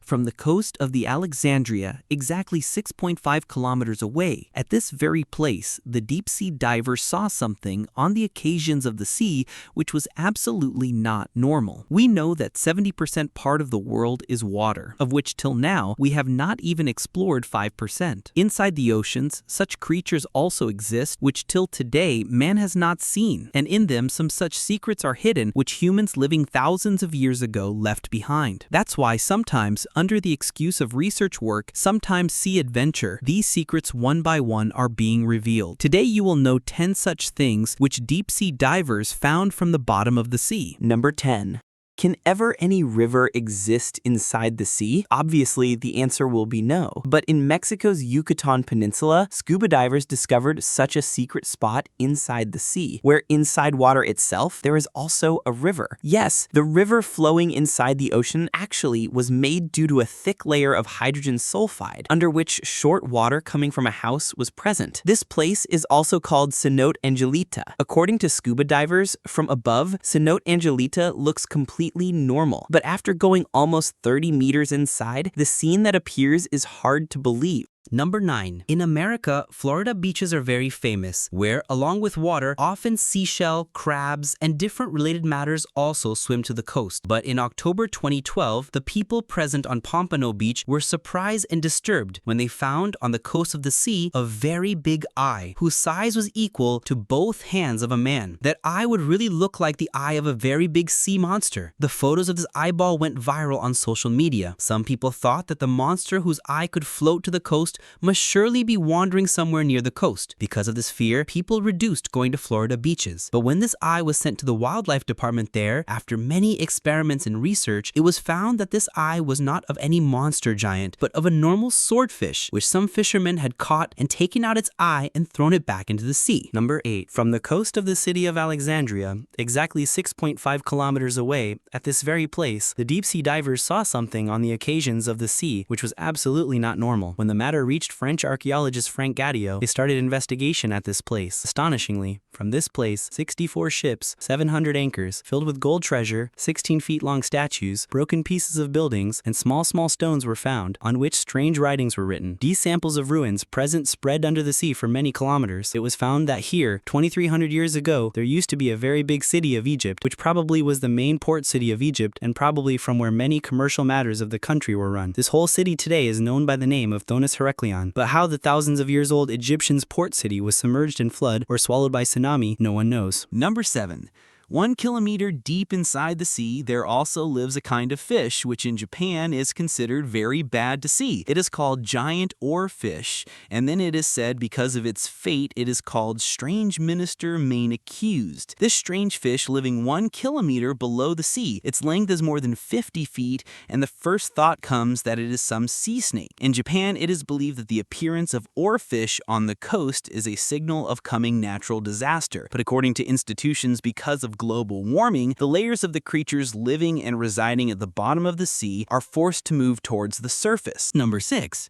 from the coast of the Alexandria, exactly 6.5 kilometers away. At this very place, the deep-sea divers saw something on the occasions of the sea which was absolutely not normal. We know that 70% part of the world is water, of which till now we have not even explored 5%. Inside the oceans, such creatures also exist which till today man has not seen, and in them some such secrets are hidden which humans living thousands of years ago left behind. That's why sometimes, under the excuse of research work, sometimes sea adventure, these secrets one by one are being revealed. Today you will know 10 such things which deep-sea divers found from the bottom of the sea. Number 10. Can ever any river exist inside the sea? Obviously, the answer will be no. But in Mexico's Yucatan Peninsula, scuba divers discovered such a secret spot inside the sea, where inside water itself, there is also a river. Yes, the river flowing inside the ocean actually was made due to a thick layer of hydrogen sulfide, under which short water coming from a house was present. This place is also called Cenote Angelita. According to scuba divers, from above, Cenote Angelita looks completely normal. But after going almost 30 meters inside, the scene that appears is hard to believe. Number 9. In America, Florida beaches are very famous, where, along with water, often seashell, crabs, and different related matters also swim to the coast. But in October 2012, the people present on Pompano Beach were surprised and disturbed when they found on the coast of the sea a very big eye, whose size was equal to both hands of a man. That eye would really look like the eye of a very big sea monster. The photos of this eyeball went viral on social media. Some people thought that the monster whose eye could float to the coast must surely be wandering somewhere near the coast. Because of this fear, people reduced going to Florida beaches. But when this eye was sent to the wildlife department there, after many experiments and research, it was found that this eye was not of any monster giant, but of a normal swordfish, which some fishermen had caught and taken out its eye and thrown it back into the sea. Number 8. From the coast of the city of Alexandria, exactly 6.5 kilometers away, at this very place, the deep-sea divers saw something on the occasions of the sea which was absolutely not normal. When the matter reached French archaeologist Frank Gaddio, they started investigation at this place. Astonishingly, from this place, 64 ships, 700 anchors, filled with gold treasure, 16 feet long statues, broken pieces of buildings, and small stones were found, on which strange writings were written. These samples of ruins present spread under the sea for many kilometers. It was found that here, 2,300 years ago, there used to be a very big city of Egypt, which probably was the main port city of Egypt, and probably from where many commercial matters of the country were run. This whole city today is known by the name of Thonis Heracleion. But how the thousands of years old Egyptian's port city was submerged in flood or swallowed by tsunami, no one knows. Number 7. 1 kilometer deep inside the sea, there also lives a kind of fish which in Japan is considered very bad to see. It is called giant oarfish, and then it is said because of its fate it is called strange minister main accused. This strange fish living 1 kilometer below the sea, its length is more than 50 feet, and the first thought comes that it is some sea snake. In Japan, it is believed that the appearance of oarfish on the coast is a signal of coming natural disaster. But according to institutions, because of global warming, the layers of the creatures living and residing at the bottom of the sea are forced to move towards the surface. Number 6.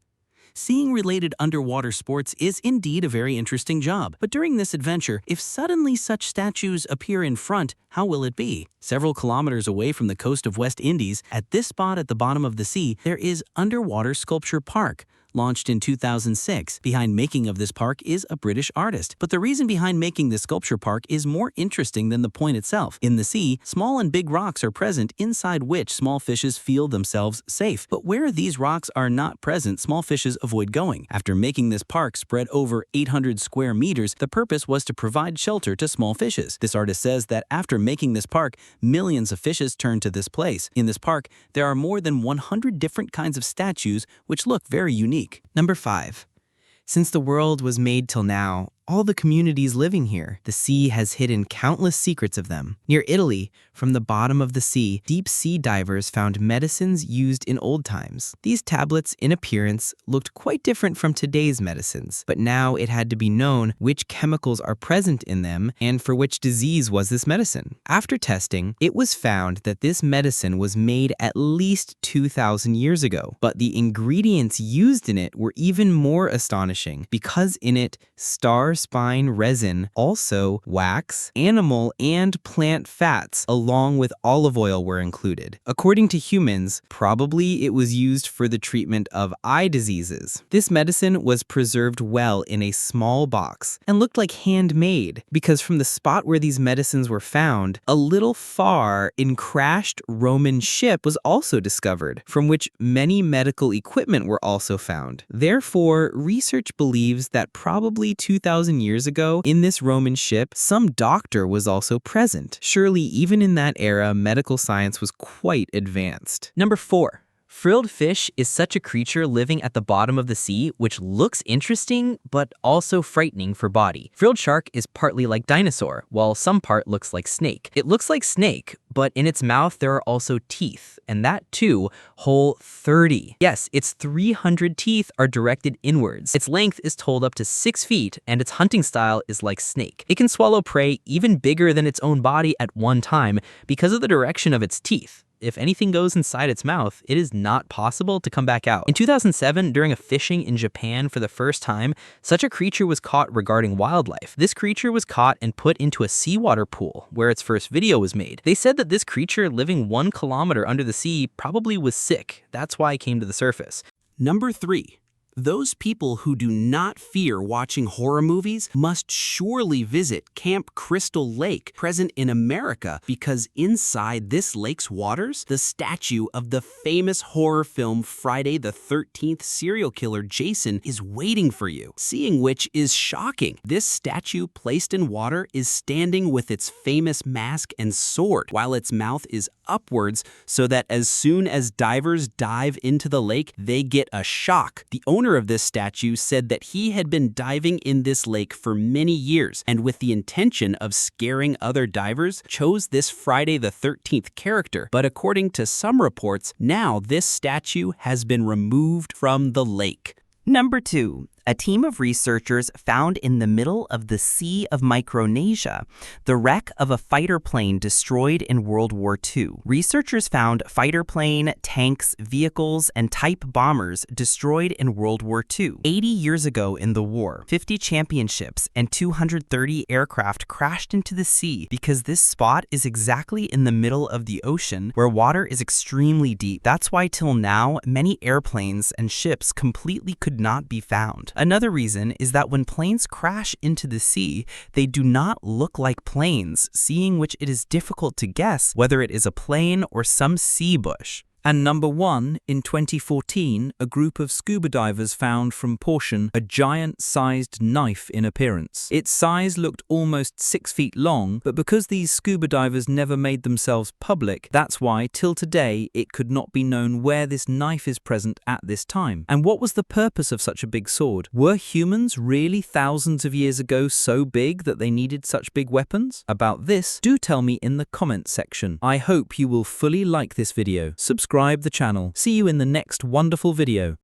Seeing related underwater sports is indeed a very interesting job. But during this adventure, if suddenly such statues appear in front, how will it be? Several kilometers away from the coast of West Indies, at this spot at the bottom of the sea, there is Underwater Sculpture Park. Launched in 2006, behind making of this park is a British artist. But the reason behind making this sculpture park is more interesting than the point itself. In the sea, small and big rocks are present inside which small fishes feel themselves safe. But where these rocks are not present, small fishes avoid going. After making this park spread over 800 square meters, the purpose was to provide shelter to small fishes. This artist says that after making this park, millions of fishes turned to this place. In this park, there are more than 100 different kinds of statues which look very unique. Number 5. Since the world was made till now, all the communities living here, the sea has hidden countless secrets of them. Near Italy, from the bottom of the sea, deep-sea divers found medicines used in old times. These tablets, in appearance, looked quite different from today's medicines, but now it had to be known which chemicals are present in them and for which disease was this medicine. After testing, it was found that this medicine was made at least 2,000 years ago, but the ingredients used in it were even more astonishing because in it, star spine resin, also wax, animal and plant fats, along with olive oil were included. According to humans, probably it was used for the treatment of eye diseases. This medicine was preserved well in a small box and looked like handmade because from the spot where these medicines were found, a little far in crashed Roman ship was also discovered, from which many medical equipment were also found. Therefore, research believes that probably 2,000 years ago, in this Roman ship, some doctor was also present. Surely, even in that era, medical science was quite advanced. Number 4. Frilled fish is such a creature living at the bottom of the sea which looks interesting but also frightening for body. Frilled shark is partly like dinosaur, while some part looks like snake. It looks like snake, but in its mouth there are also teeth, and that too, whole 30. Yes, its 300 teeth are directed inwards. Its length is told up to 6 feet, and its hunting style is like snake. It can swallow prey even bigger than its own body at one time because of the direction of its teeth. If anything goes inside its mouth, it is not possible to come back out. In 2007, during a fishing in Japan for the first time, such a creature was caught regarding wildlife. This creature was caught and put into a seawater pool, where its first video was made. They said that this creature living 1 kilometer under the sea probably was sick. That's why it came to the surface. Number 3. Those people who do not fear watching horror movies must surely visit Camp Crystal Lake, present in America, because inside this lake's waters, the statue of the famous horror film Friday the 13th serial killer Jason is waiting for you, seeing which is shocking. This statue placed in water is standing with its famous mask and sword, while its mouth is upwards so that as soon as divers dive into the lake, they get a shock. The owner of this statue said that he had been diving in this lake for many years and with the intention of scaring other divers chose this Friday the 13th character. But according to some reports, now this statue has been removed from the lake. Number 2. A team of researchers found in the middle of the Sea of Micronesia the wreck of a fighter plane destroyed in World War II. Researchers found fighter plane, tanks, vehicles, and type bombers destroyed in World War II. 80 years ago in the war, 50 championships and 230 aircraft crashed into the sea because this spot is exactly in the middle of the ocean where water is extremely deep. That's why till now, many airplanes and ships completely could not be found. Another reason is that when planes crash into the sea, they do not look like planes, seeing which it is difficult to guess whether it is a plane or some sea bush. And number 1, in 2014, a group of scuba divers found from Portion a giant-sized knife in appearance. Its size looked almost 6 feet long, but because these scuba divers never made themselves public, that's why, till today, it could not be known where this knife is present at this time. And what was the purpose of such a big sword? Were humans really thousands of years ago so big that they needed such big weapons? About this, do tell me in the comments section. I hope you will fully like this video. Subscribe the channel. See you in the next wonderful video.